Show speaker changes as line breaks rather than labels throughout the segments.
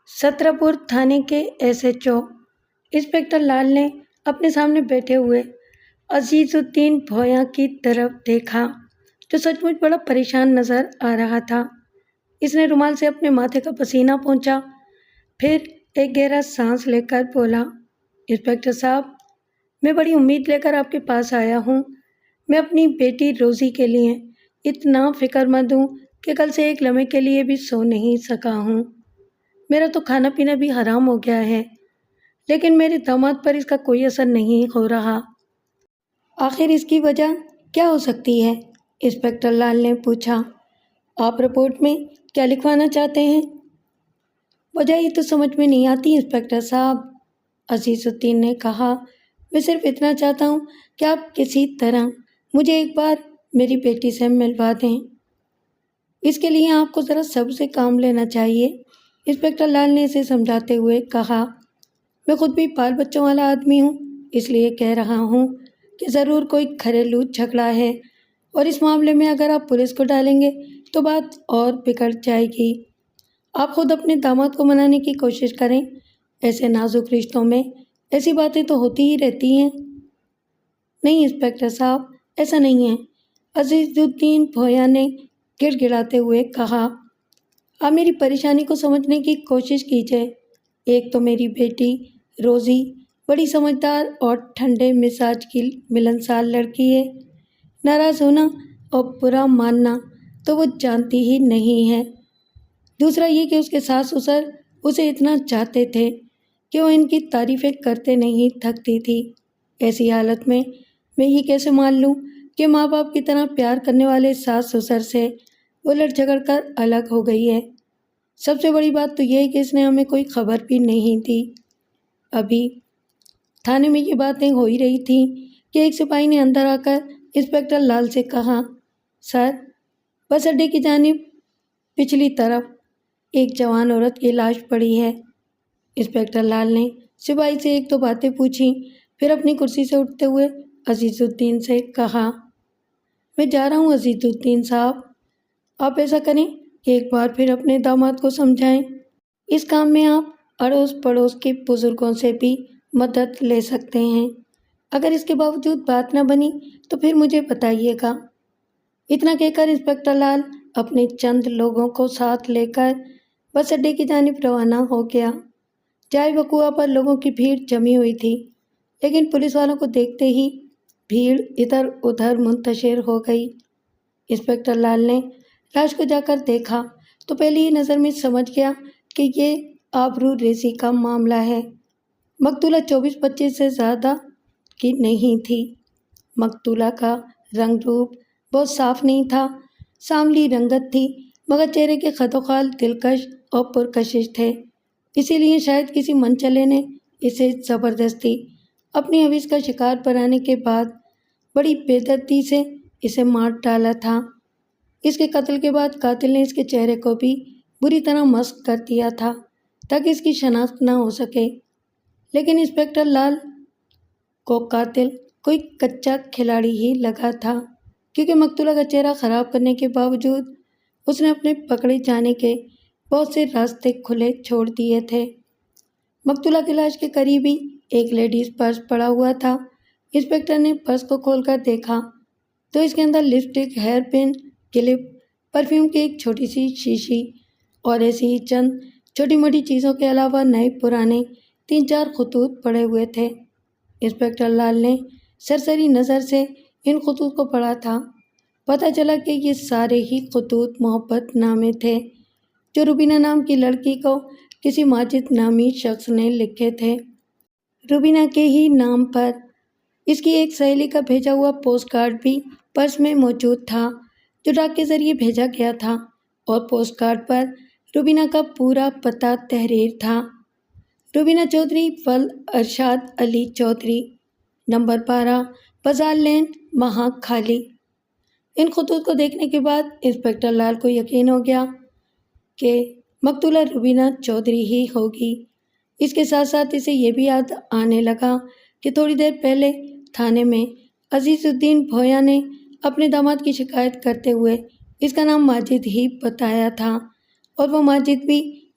سترپور تھانے کے SHO inspector لال نے اپنے سامنے بیٹھے ہوئے عزیز الدین بھویا کی طرف دیکھا جو سچ مچ بڑا پریشان نظر آ رہا تھا۔ اس نے رومال سے اپنے ماتھے کا پسینہ پونچھا، پھر ایک گہرا سانس لے کر بولا، انسپکٹر صاحب، میں بڑی امید لے کر آپ کے پاس آیا ہوں۔ میں اپنی بیٹی روزی کے لیے اتنا فکر مند ہوں کہ کل سے ایک لمحے کے لیے بھی سو نہیں سکا ہوں۔ میرا تو کھانا پینا بھی حرام ہو گیا ہے، لیکن میرے داماد پر اس کا کوئی اثر نہیں ہو رہا۔ آخر اس کی وجہ کیا ہو سکتی ہے؟ انسپکٹر لال نے پوچھا۔ آپ رپورٹ میں کیا لکھوانا چاہتے ہیں؟ وجہ ہی تو سمجھ میں نہیں آتی انسپکٹر صاحب، عزیز الدین نے کہا۔ میں صرف اتنا چاہتا ہوں کہ آپ کسی طرح مجھے ایک بار میری بیٹی سے ملوا دیں۔ اس کے لیے آپ کو ذرا صبر سے کام لینا چاہیے، انسپکٹر لال نے اسے سمجھاتے ہوئے کہا۔ میں خود بھی بال بچوں والا آدمی ہوں، اس لیے کہہ رہا ہوں کہ ضرور کوئی گھریلو جھگڑا ہے، اور اس معاملے میں اگر آپ پولیس کو ڈالیں گے تو بات اور بگڑ جائے گی۔ آپ خود اپنے داماد کو منانے کی کوشش کریں، ایسے نازک رشتوں میں ایسی باتیں تو ہوتی ہی رہتی ہیں۔ نہیں انسپکٹر صاحب، ایسا نہیں ہے، عزیز الدین بھویا نے گڑ گڑاتے ہوئے کہا۔ آپ میری پریشانی کو سمجھنے کی کوشش کیجیے۔ ایک تو میری بیٹی روزی بڑی سمجھدار اور ٹھنڈے مزاج کی ملنسار لڑکی ہے۔ ناراض ہونا اور برا ماننا تو وہ جانتی ہی نہیں ہے۔ دوسرا یہ کہ اس کے ساس سسر اسے اتنا چاہتے تھے کہ وہ ان کی تعریفیں کرتے نہیں تھکتی تھی۔ ایسی حالت میں یہ کیسے مان لوں کہ ماں باپ کی طرح پیار کرنے والے ساس سسر سے الٹ جھگڑ کر الگ ہو گئی ہے۔ سب سے بڑی بات تو یہ ہے کہ اس نے ہمیں کوئی خبر بھی نہیں دی۔ ابھی تھانے میں یہ باتیں ہو ہی رہی تھیں کہ ایک سپاہی نے اندر آ کر انسپکٹر لال سے کہا، سر، بس اڈے کی جانب پچھلی طرف ایک جوان عورت کی لاش پڑی ہے۔ انسپکٹر لال نے سپاہی سے ایک دو باتیں پوچھیں، پھر اپنی کرسی سے اٹھتے ہوئے عزیز الدین سے کہا، میں جا رہا ہوں عزیز الدین صاحب، آپ ایسا کریں کہ ایک بار پھر اپنے داماد کو سمجھائیں۔ اس کام میں آپ اڑوس پڑوس کے بزرگوں سے بھی مدد لے سکتے ہیں۔ اگر اس کے باوجود بات نہ بنی تو پھر مجھے بتائیے گا۔ اتنا کہہ کر انسپکٹر لال اپنے چند لوگوں کو ساتھ لے کر بس اڈے کی جانب روانہ ہو گیا۔ جائے وقوعہ پر لوگوں کی بھیڑ جمی ہوئی تھی، لیکن پولیس والوں کو دیکھتے ہی بھیڑ ادھر ادھر منتشر ہو گئی۔ انسپکٹر لال نے لاش کو جا کر دیکھا تو پہلی ہی نظر میں سمجھ گیا کہ یہ آبرو ریزی کا معاملہ ہے۔ مقتولہ 24-25 سے زیادہ کی نہیں تھی۔ مقتولہ کا رنگ روپ بہت صاف نہیں تھا، سانولی رنگت تھی، مگر چہرے کے خد و خال دلکش اور پرکشش تھے۔ اسی لیے شاید کسی منچلے نے اسے زبردستی اپنی حویث کا شکار بنانے کے بعد بڑی بے دردی سے اسے مار ڈالا تھا۔ اس کے قتل کے بعد قاتل نے اس کے چہرے کو بھی بری طرح مسخ کر دیا تھا تاکہ اس کی شناخت نہ ہو سکے، لیکن انسپکٹر لال کو قاتل کوئی کچا کھلاڑی ہی لگا تھا، کیونکہ مقتولہ کا چہرہ خراب کرنے کے باوجود اس نے اپنے پکڑے جانے کے بہت سے راستے کھلے چھوڑ دیے تھے۔ مقتولہ کی لاش کے قریب ہی ایک لیڈیز پرس پڑا ہوا تھا۔ انسپکٹر نے پرس کو کھول کر دیکھا تو اس کے اندر لپسٹک، ہیئر پن، کلپ، پرفیوم کی ایک چھوٹی سی شیشی اور ایسی ہی چند چھوٹی موٹی چیزوں کے علاوہ نئے پرانے 3-4 خطوط پڑے ہوئے تھے۔ انسپکٹر لال نے سرسری نظر سے ان خطوط کو پڑھا تھا۔ پتہ چلا کہ یہ سارے ہی خطوط محبت نامے تھے جو روبینہ نام کی لڑکی کو کسی ماجد نامی شخص نے لکھے تھے۔ روبینہ کے ہی نام پر اس کی ایک سہیلی کا بھیجا ہوا پوسٹ کارڈ بھی پرس میں موجود تھا جو ڈاک کے ذریعے بھیجا گیا تھا، اور پوسٹ کارڈ پر روبینہ کا پورا پتہ تحریر تھا۔ روبینہ چودھری ول ارشاد علی چودھری، نمبر 12 بازار لین، مہا کھالی۔ ان خطوط کو دیکھنے کے بعد انسپکٹر لال کو یقین ہو گیا کہ مقتولہ روبینہ چودھری ہی ہوگی۔ اس کے ساتھ ساتھ اسے یہ بھی یاد آنے لگا کہ تھوڑی دیر پہلے تھانے میں عزیز الدین بھویا نے اپنے داماد کی شکایت کرتے ہوئے اس کا نام ماجد ہی بتایا تھا، اور وہ ماجد بھی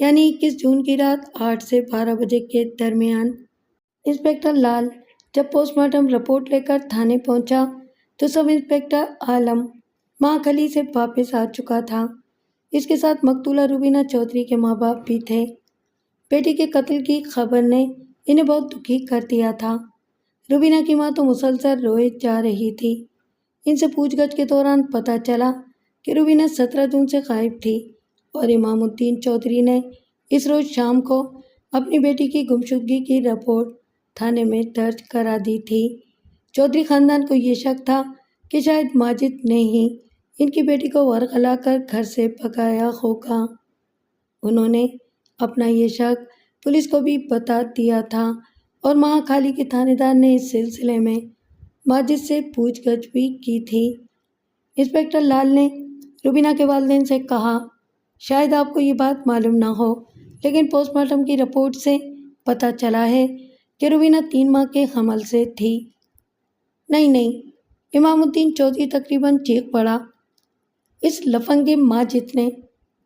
یعنی 21 جون کی رات 8 سے 12 بجے کے درمیان۔ انسپکٹر لال جب پوسٹ مارٹم رپورٹ لے کر تھانے پہنچا تو سب انسپکٹر عالم مہاکلی سے واپس آ چکا تھا۔ اس کے ساتھ مقتولہ روبینہ چودھری کے ماں باپ بھی تھے۔ بیٹی کے قتل کی خبر نے انہیں بہت دکھی کر دیا تھا۔ روبینہ کی ماں تو مسلسل روئے جا رہی تھی۔ ان سے پوچھ گچھ کے دوران پتہ چلا کہ روبینہ 17 جون سے غائب تھی اور امام الدین چودھری نے اس روز شام کو اپنی بیٹی کی گمشدگی کی رپورٹ تھانے میں درج کرا دی تھی۔ چودھری خاندان کو یہ شک تھا کہ شاید ماجد نے ہی ان کی بیٹی کو ورغلا کر گھر سے بھگایا ہوگا۔ انہوں نے اپنا یہ شک پولیس کو بھی بتا دیا تھا اور مہاکالی کے تھانے دار نے اس سلسلے میں ماجد سے پوچھ گچھ بھی کی تھی۔ انسپکٹر لال نے روبینہ کے والدین سے کہا، شاید آپ کو یہ بات معلوم نہ ہو لیکن پوسٹ مارٹم کی رپورٹ سے پتہ چلا ہے کہ روبینہ 3 ماہ کے حمل سے تھی۔ نہیں، امام الدین چودھری تقریباً چیخ پڑا، اس لفنگے ماجد نے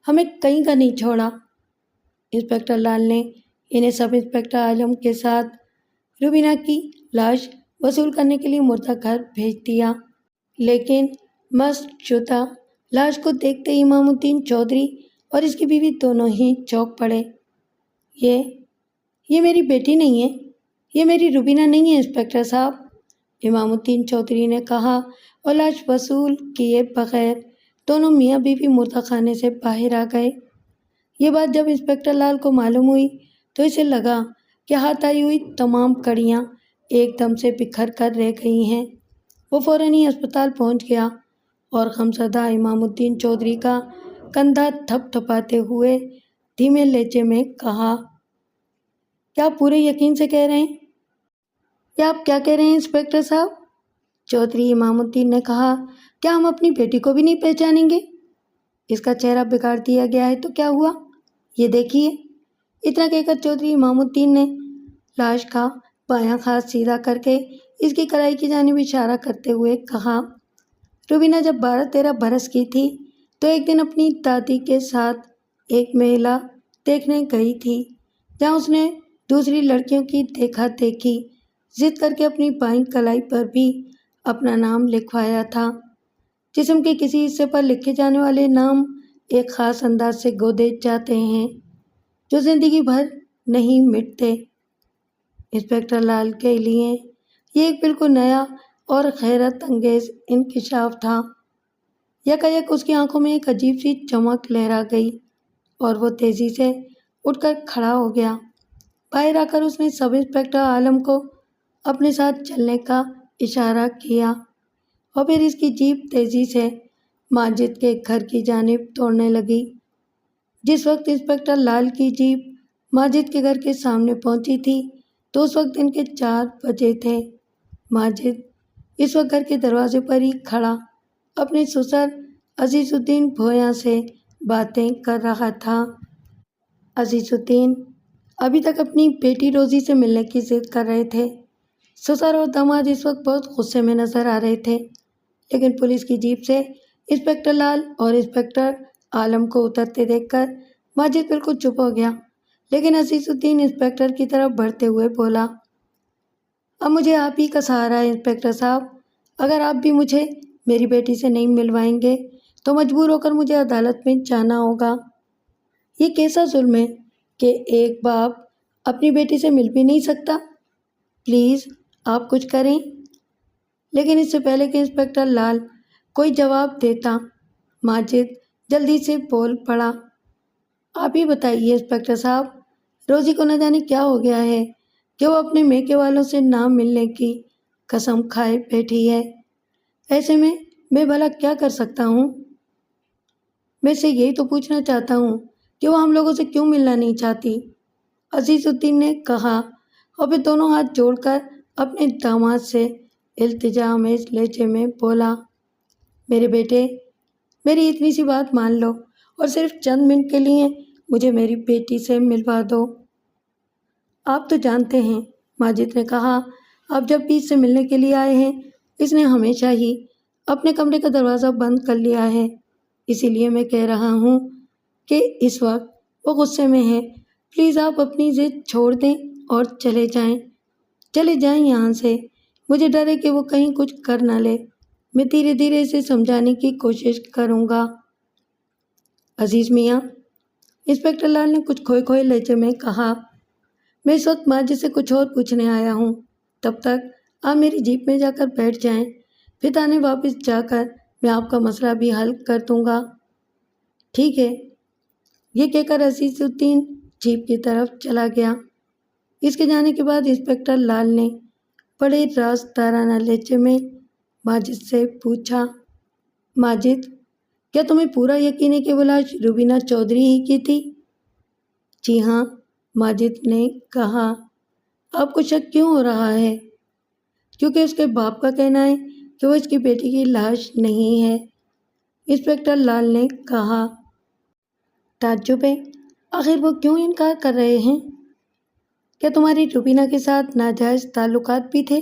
ہمیں کہیں کا نہیں چھوڑا۔ انسپکٹر لال نے انہیں سب انسپکٹر عالم کے ساتھ روبینہ کی لاش وصول کرنے کے لیے مردہ گھر بھیج دیا، لیکن مست شدہ لاش کو دیکھتے ہی امام الدین چودھری اور اس کی بیوی دونوں ہی چونک پڑے۔ یہ میری بیٹی نہیں ہے، یہ میری روبینہ نہیں ہے انسپکٹر صاحب، امام الدین چودھری نے کہا اور لاش وصول کیے بغیر دونوں میاں بیوی مردہ خانے سے باہر آ گئے۔ یہ بات جب انسپکٹر لال کو معلوم ہوئی تو اسے لگا کہ ہاتھ آئی ہوئی تمام کڑیاں ایک دم سے بکھر کر رہ گئی ہیں۔ وہ فوراً ہی اسپتال پہنچ گیا اور غمزدہ امام الدین چودھری کا کندھا تھپ تھپاتے ہوئے دھیمے لہجے میں کہا، کیا آپ پورے یقین سے کہہ رہے ہیں؟ یا آپ کیا کہہ رہے ہیں انسپکٹر صاحب؟ چودھری امام الدین نے کہا، کیا ہم اپنی بیٹی کو بھی نہیں پہچانیں گے؟ اس کا چہرہ بگاڑ دیا گیا ہے تو کیا ہوا، یہ دیکھیے۔ اتنا کہہ کر چودھری امام الدین نے لاش کا بایاں ہاتھ سیدھا کر کے اس کی کلائی کی جانب اشارہ کرتے ہوئے کہا، روبینہ جب 12-13 برس کی تھی تو ایک دن اپنی دادی کے ساتھ ایک میلہ دیکھنے گئی تھی جہاں اس نے دوسری لڑکیوں کی دیکھا دیکھی ضد کر کے اپنی بائیں کلائی پر بھی اپنا نام لکھوایا تھا۔ جسم کے کسی حصے پر لکھے جانے والے نام ایک خاص انداز سے گودے جاتے ہیں جو زندگی بھر نہیں مٹتے۔ انسپکٹر لال کے لیے یہ ایک بالکل نیا اور حیرت انگیز انکشاف تھا۔ یکایک اس کی آنکھوں میں ایک عجیب سی چمک لہرا گئی اور وہ تیزی سے اٹھ کر کھڑا ہو گیا۔ باہر آ کر اس نے سب انسپکٹر عالم کو اپنے ساتھ چلنے کا اشارہ کیا اور پھر اس کی جیپ تیزی سے ماجد کے گھر کی جانب دوڑنے لگی۔ جس وقت انسپکٹر لال کی جیپ ماجد کے گھر کے سامنے پہنچی تھی تو اس وقت دن کے 4 بجے تھے۔ ماجد اس وقت گھر کے دروازے پر ہی کھڑا اپنے سسر عزیز الدین بھویاں سے باتیں کر رہا تھا۔ عزیز الدین ابھی تک اپنی بیٹی روزی سے ملنے کی ضد کر رہے تھے۔ سسر اور داماد اس وقت بہت غصے میں نظر آ رہے تھے، لیکن پولیس کی جیپ سے انسپکٹر لال اور انسپکٹر عالم کو اترتے دیکھ کر ماجد بالکل چپ ہو گیا، لیکن عزیز الدین انسپکٹر کی طرف بڑھتے ہوئے بولا، اب مجھے آپ ہی کا سہارا ہے انسپکٹر صاحب، اگر آپ بھی مجھے میری بیٹی سے نہیں ملوائیں گے تو مجبور ہو کر مجھے عدالت میں جانا ہوگا۔ یہ کیسا ظلم ہے کہ ایک باپ اپنی بیٹی سے مل بھی نہیں سکتا؟ پلیز آپ کچھ کریں۔ لیکن اس سے پہلے کہ انسپکٹر لال کوئی جواب دیتا، ماجد جلدی سے بول پڑا، آپ ہی بتائیے انسپکٹر صاحب، روزی کو نہ جانے کیا ہو گیا ہے کہ وہ اپنے میکے والوں سے نہ ملنے کی قسم کھائے بیٹھی ہے۔ ایسے میں بھلا کیا کر سکتا ہوں؟ میں سے یہی تو پوچھنا چاہتا ہوں کہ وہ ہم لوگوں سے کیوں ملنا نہیں چاہتی، عزیز الدین نے کہا اور پھر دونوں ہاتھ جوڑ کر اپنے داماد سے التجا آمیز لہجے میں بولا، میرے بیٹے، میری اتنی سی بات مان لو اور صرف چند منٹ کے لیے مجھے میری بیٹی سے ملوا دو۔ آپ تو جانتے ہیں، ماجد نے کہا، آپ جب بھی اس سے ملنے کے لیے آئے ہیں اس نے ہمیشہ ہی اپنے کمرے کا دروازہ بند کر لیا ہے، اسی لیے میں کہہ رہا ہوں کہ اس وقت وہ غصے میں ہے۔ پلیز آپ اپنی ضد چھوڑ دیں اور چلے جائیں یہاں سے۔ مجھے ڈر ہے کہ وہ کہیں کچھ کر نہ لے۔ میں دھیرے دھیرے اسے سمجھانے کی کوشش کروں گا۔ عزیز میاں، انسپکٹر لال نے کچھ کھوئے کھوئے لہجے میں کہا، میں اس وقت ماجد سے کچھ اور پوچھنے آیا ہوں۔ تب تک آپ میری جیپ میں جا کر بیٹھ جائیں، پھر تھانے واپس جا کر میں آپ کا مسئلہ بھی حل کر دوں گا۔ ٹھیک ہے، یہ کہہ کر عزیز الدین جیپ کی طرف چلا گیا۔ اس کے جانے کے بعد انسپکٹر لال نے بڑے رازدارانہ لہجے میں ماجد سے پوچھا، ماجد، کیا تمہیں پورا یقین ہے کہ وہ لاش روبینہ چودھری ہی کی تھی؟ جی ہاں، ماجد نے کہا۔ آپ کو شک کیوں ہو رہا ہے؟ کیونکہ اس کے باپ کا کہنا ہے کہ وہ اس کی بیٹی کی لاش نہیں ہے، انسپکٹر لال نے کہا۔ تعجب ہے، آخر وہ کیوں انکار کر رہے ہیں؟ کیا تمہاری روبینہ کے ساتھ ناجائز تعلقات بھی تھے؟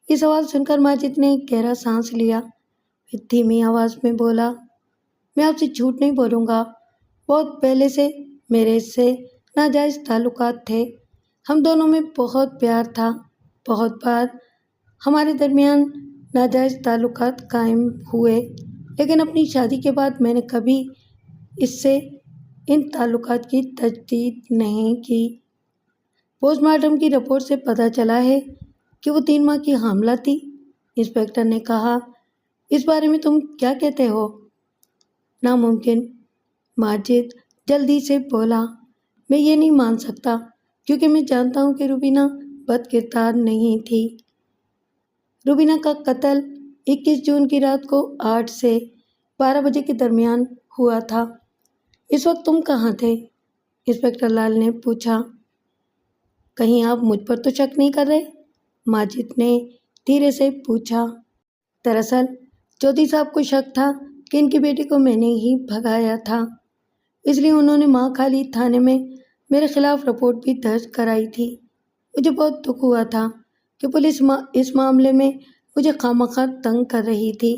یہ سوال سن کر ماجد نے گہرا سانس لیا، پھر دھیمی آواز میں بولا، میں آپ سے جھوٹ نہیں بولوں گا، بہت پہلے سے میرے اس سے ناجائز تعلقات تھے۔ ہم دونوں میں بہت پیار تھا، بہت بار ہمارے درمیان ناجائز تعلقات قائم ہوئے، لیکن اپنی شادی کے بعد میں نے کبھی اس سے ان تعلقات کی تجدید نہیں کی۔ پوسٹ مارٹم کی رپورٹ سے پتہ چلا ہے کہ وہ 3 ماہ کی حاملہ تھی، انسپکٹر نے کہا۔ اس بارے میں تم کیا کہتے ہو؟ ناممکن، ماجد جلدی سے بولا، میں یہ نہیں مان سکتا، کیونکہ میں جانتا ہوں کہ روبینہ بد کردار نہیں تھی۔ روبینہ کا قتل 21 جون کی رات کو 8 سے 12 بجے کے درمیان ہوا تھا۔ اس وقت تم کہاں تھے؟ انسپکٹر لال نے پوچھا۔ کہیں آپ مجھ پر تو شک نہیں کر رہے؟ ماجد نے دھیرے سے پوچھا۔ دراصل چودھری صاحب کو شک تھا کہ ان کی بیٹی کو میں نے ہی بھگایا تھا، اس لیے انہوں نے ماں کھالی تھانے میں میرے خلاف رپورٹ بھی درج کرائی تھی۔ مجھے بہت دکھ ہوا تھا کہ پولیس اس معاملے میں مجھے خواہ تنگ کر رہی تھی۔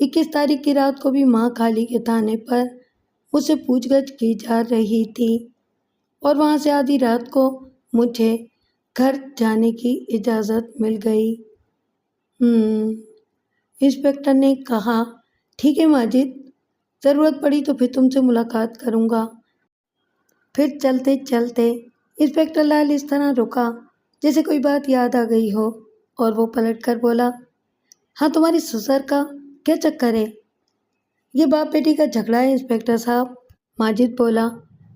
21 تاریخ کی رات کو بھی ماں کھالی کے تھانے پر مجھ سے پوچھ گچھ کی جا رہی تھی، اور وہاں سے آدھی رات کو مجھے گھر جانے کی اجازت مل گئی۔ انسپکٹر نے کہا، ٹھیک ہے ماجد، ضرورت پڑی تو پھر تم سے ملاقات کروں گا۔ پھر چلتے چلتے انسپکٹر لال اس طرح رکا جیسے کوئی بات یاد آ گئی ہو، اور وہ پلٹ کر بولا، ہاں تمہاری سسر کا کیا چکر ہے؟ یہ باپ بیٹی کا جھگڑا ہے انسپکٹر صاحب، ماجد بولا۔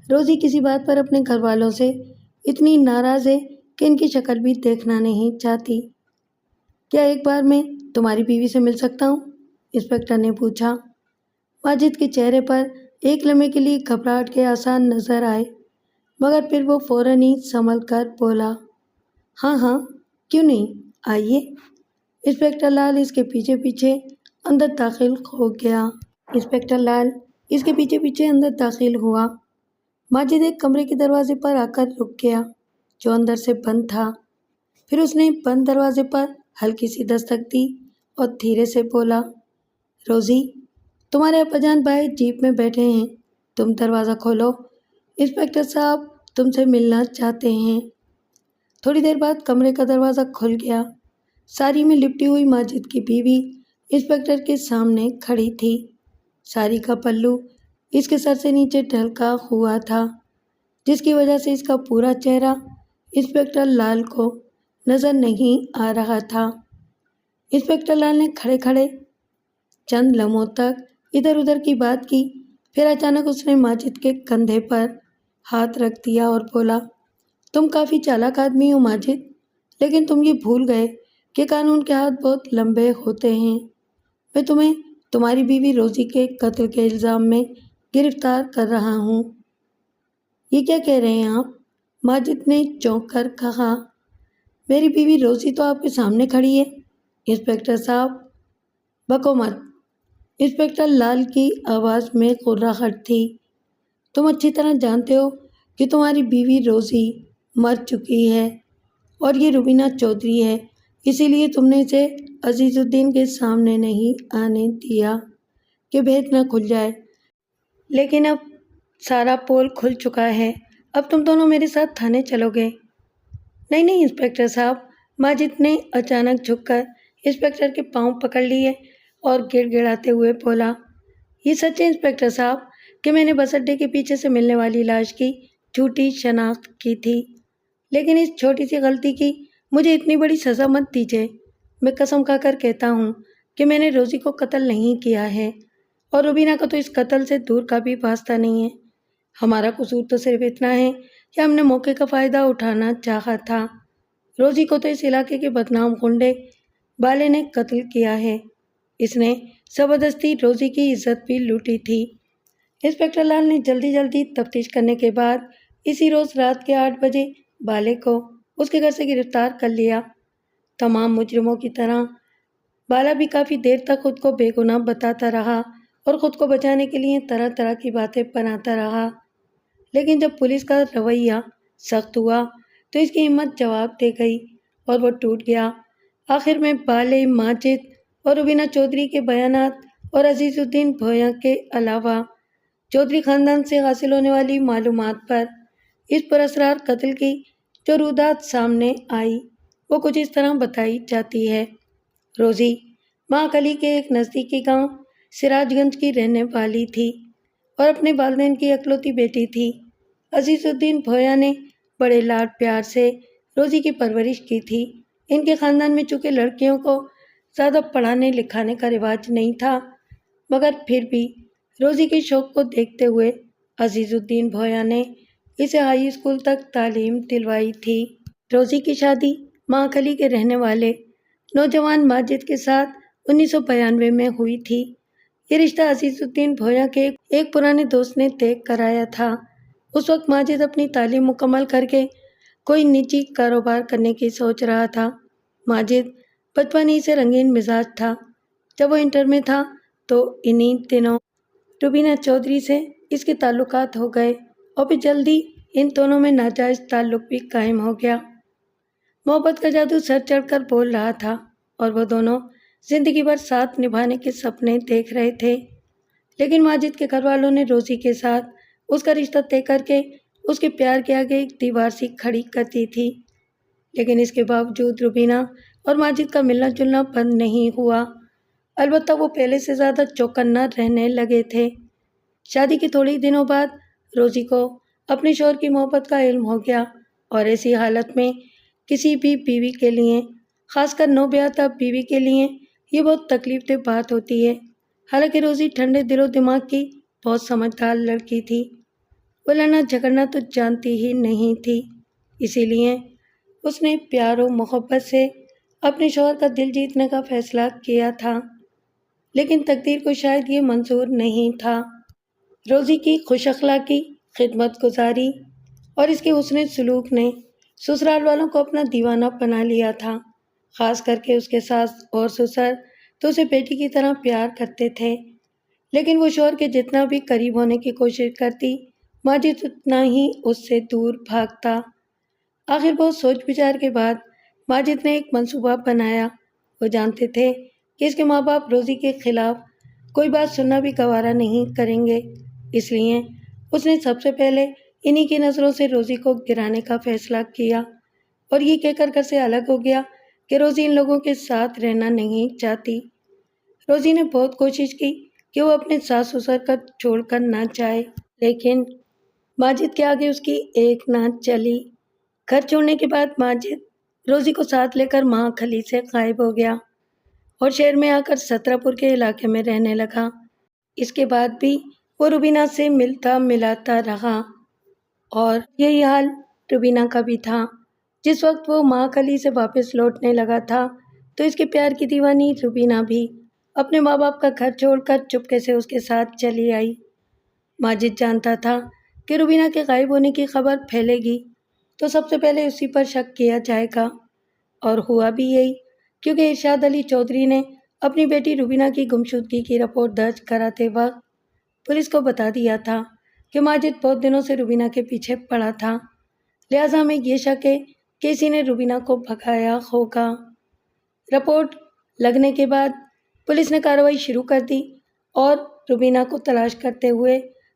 روزی کسی بات پر اپنے گھر والوں سے اتنی ناراض ہے کہ ان کی شکل بھی دیکھنا نہیں چاہتی۔ کیا ایک بار میں تمہاری بیوی سے مل سکتا ہوں؟ انسپکٹر نے پوچھا۔ ماجد کے چہرے پر ایک لمحے کے لیے گھبراہٹ کے آثار نظر آئے، مگر پھر وہ فوراً ہی سنبھل کر بولا، ہاں ہاں، کیوں نہیں، آئیے۔ انسپکٹر لال اس کے پیچھے پیچھے اندر داخل ہو گیا۔ انسپکٹر لال اس کے پیچھے پیچھے اندر داخل ہوا۔ ماجد ایک کمرے کے دروازے پر آ کر رک گیا جو اندر سے بند تھا۔ پھر اس نے بند دروازے پر ہلکی سی دستک دی اور دھیرے سے بولا، روزی، تمہارے ابا جان باہر جیپ میں بیٹھے ہیں، تم دروازہ کھولو، انسپکٹر صاحب تم سے ملنا چاہتے ہیں۔ تھوڑی دیر بعد کمرے کا دروازہ کھل گیا۔ ساری میں لپٹی ہوئی ماجد کی بیوی انسپکٹر کے سامنے کھڑی تھی۔ ساری کا پلو اس کے سر سے نیچے ڈھلکا ہوا تھا، جس کی وجہ سے اس کا پورا چہرہ انسپکٹر لال کو نظر نہیں آ رہا تھا۔ انسپکٹر لال نے کھڑے کھڑے چند لمحوں تک ادھر ادھر کی بات کی، پھر اچانک اس نے ماجد کے کندھے پر ہاتھ رکھ دیا اور بولا، تم کافی چالاک آدمی ہو ماجد، لیکن تم یہ بھول گئے کہ قانون کے ہاتھ بہت لمبے ہوتے ہیں۔ میں تمہیں تمہاری بیوی روزی کے قتل کے الزام میں گرفتار کر رہا ہوں۔ یہ کیا کہہ رہے ہیں آپ؟ ماجد نے چونک کر کہا، میری بیوی روزی تو آپ کے سامنے کھڑی ہے انسپکٹر صاحب۔ بکو مت، انسپکٹر لال کی آواز میں غراہٹ تھی۔ تم اچھی طرح جانتے ہو کہ تمہاری بیوی روزی مر چکی ہے اور یہ روبینہ چودھری ہے، اسی لیے تم نے اسے عزیز الدین کے سامنے نہیں آنے دیا کہ بھید نہ کھل جائے، لیکن اب سارا پول کھل چکا ہے، اب تم دونوں میرے ساتھ تھانے چلو گے؟ نہیں نہیں انسپکٹر صاحب، ماجد نے اچانک جھک کر انسپکٹر کے پاؤں پکڑ لیے اور گڑ گڑاتے ہوئے بولا، یہ سچ ہے انسپکٹر صاحب کہ میں نے بس اڈے کے پیچھے سے ملنے والی لاش کی جھوٹی شناخت کی تھی، لیکن اس چھوٹی سی غلطی کی مجھے اتنی بڑی سزا مت دیجیے۔ میں قسم کھا کر کہتا ہوں کہ میں نے روزی کو قتل نہیں کیا ہے، اور روبینہ کا تو اس قتل سے دور کا بھی واسطہ نہیں ہے۔ ہمارا قصور تو صرف اتنا ہے کہ ہم نے موقع کا فائدہ اٹھانا چاہا تھا۔ روزی کو تو اس علاقے کے بدنام گنڈے بالے نے قتل کیا ہے، اس نے زبردستی روزی کی عزت بھی لوٹی تھی۔ انسپکٹر لال نے جلدی جلدی تفتیش کرنے کے بعد اسی روز رات کے 8 بجے بالے کو اس کے گھر سے گرفتار کر لیا۔ تمام مجرموں کی طرح بالا بھی کافی دیر تک خود کو بے گناہ بتاتا رہا اور خود کو بچانے کے لیے طرح طرح کی باتیں بناتا رہا، لیکن جب پولیس کا رویہ سخت ہوا تو اس کی ہمت جواب دے گئی اور وہ ٹوٹ گیا۔ آخر میں بالے، ماجد اور روبینہ چودھری کے بیانات اور عزیز الدین بھویاں کے علاوہ چودھری خاندان سے حاصل ہونے والی معلومات پر اس پراسرار قتل کی جو رودات سامنے آئی وہ کچھ اس طرح بتائی جاتی ہے۔ روزی مہاکلی کے ایک نزدیکی گاؤں سراج گنج کی رہنے والی تھی اور اپنے والدین کی اکلوتی بیٹی تھی۔ عزیز الدین بھویاں نے بڑے لاڈ پیار سے روزی کی پرورش کی تھی۔ ان کے خاندان میں چونکہ لڑکیوں کو زیادہ پڑھانے لکھانے کا رواج نہیں تھا، مگر پھر بھی روزی کے شوق کو دیکھتے ہوئے عزیز الدین بھویاں نے اسے ہائی اسکول تک تعلیم دلوائی تھی۔ روزی کی شادی مہاکلی کے رہنے والے نوجوان ماجد کے ساتھ 1992 میں ہوئی تھی۔ یہ رشتہ عزیز الدین بھویاں کے ایک پرانے دوست نے طے کرایا تھا۔ اس وقت ماجد اپنی تعلیم مکمل کر کے کوئی نجی کاروبار کرنے کی سوچ رہا تھا۔ ماجد بچپن ہی سے رنگین مزاج تھا۔ جب وہ انٹر میں تھا تو انہی دنوں روبینہ چودھری سے اس کے تعلقات ہو گئے اور پھر جلدی ان دونوں میں ناجائز تعلق بھی قائم ہو گیا۔ محبت کا جادو سر چڑھ کر بول رہا تھا اور وہ دونوں زندگی بھر ساتھ نبھانے کے سپنے دیکھ رہے تھے، لیکن ماجد کے گھر والوں نے روزی کے ساتھ اس کا رشتہ طے کر کے اس کے پیار کے آگے ایک دیوار سی کھڑی کر دی تھی۔ لیکن اس کے باوجود روبینہ اور ماجد کا ملنا جلنا بند نہیں ہوا، البتہ وہ پہلے سے زیادہ چوکنا رہنے لگے تھے۔ شادی کے تھوڑے ہی دنوں بعد روزی کو اپنے شوہر کی محبت کا علم ہو گیا، اور ایسی حالت میں کسی بھی بیوی کے لیے، خاص کر نوبیاہتا بیوی کے لیے، یہ بہت تکلیف دہ بات ہوتی ہے۔ حالانکہ روزی ٹھنڈے دل و دماغ کی بہت سمجھدار لڑکی تھی، وہ لڑنا جھگڑنا تو جانتی ہی نہیں تھی، اسی لیے اس نے پیار و محبت سے اپنے شوہر کا دل جیتنے کا فیصلہ کیا تھا، لیکن تقدیر کو شاید یہ منظور نہیں تھا۔ روزی کی خوش اخلاقی، خدمت گزاری اور اس کے حسن سلوک نے سسرال والوں کو اپنا دیوانہ بنا لیا تھا، خاص کر کے اس کے ساس اور سسر تو اسے بیٹی کی طرح پیار کرتے تھے، لیکن وہ شوہر کے جتنا بھی قریب ہونے کی کوشش کرتی، ماجد اتنا ہی اس سے دور بھاگتا۔ آخر بہت سوچ بچار کے بعد ماجد نے ایک منصوبہ بنایا۔ وہ جانتے تھے کہ اس کے ماں باپ روزی کے خلاف کوئی بات سننا بھی گوارا نہیں کریں گے، اس لیے اس نے سب سے پہلے انہی کی نظروں سے روزی کو گرانے کا فیصلہ کیا اور یہ کہہ کر گھر سے الگ ہو گیا کہ روزی ان لوگوں کے ساتھ رہنا نہیں چاہتی۔ روزی نے بہت کوشش کی کہ وہ اپنے ساس سسر کا چھوڑ کر نہ جائے، لیکن ماجد کے آگے اس کی ایک نہ چلی۔ گھر چھوڑنے کے بعد ماجد روزی کو ساتھ لے کر مہاکلی سے غائب ہو گیا اور شہر میں آ کر سترہ پور کے علاقے میں رہنے لگا۔ اس کے بعد بھی وہ روبینہ سے ملتا ملاتا رہا، اور یہی حال روبینہ کا بھی تھا۔ جس وقت وہ مہاکلی سے واپس لوٹنے لگا تھا تو اس کے پیار کی دیوانی روبینہ بھی اپنے ماں باپ کا گھر چھوڑ کر چپکے سے اس کے ساتھ چلی آئی۔ ماجد جانتا تھا کہ روبینہ کے غائب ہونے کی خبر پھیلے گی تو سب سے پہلے اسی پر شک کیا جائے گا، اور ہوا بھی یہی، کیونکہ ارشاد علی چودھری نے اپنی بیٹی روبینہ کی گمشدگی کی رپورٹ درج کراتے وقت پولیس کو بتا دیا تھا کہ ماجد بہت دنوں سے روبینہ کے پیچھے پڑا تھا، لہٰذا ہمیں یہ شک ہے کہ اسی نے روبینہ کو بھگایا ہوگا۔ رپورٹ لگنے کے بعد پولیس نے کارروائی شروع کر دی اور روبینہ کو تلاش کرتے ہوئے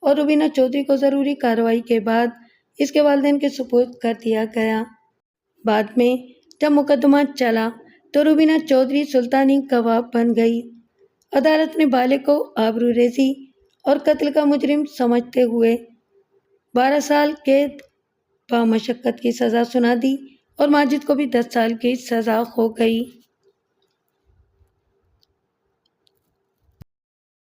اور روبینہ چودھری کو ضروری کارروائی کے بعد اس کے والدین کے سپرد کر دیا گیا۔ بعد میں جب مقدمہ چلا تو روبینہ چودھری سلطانی گواہ بن گئی۔ عدالت نے بالغ کو آبروریزی اور قتل کا مجرم سمجھتے ہوئے 12 سال قید بامشقت کی سزا سنا دی اور ماجد کو بھی 10 سال کی سزا ہو گئی۔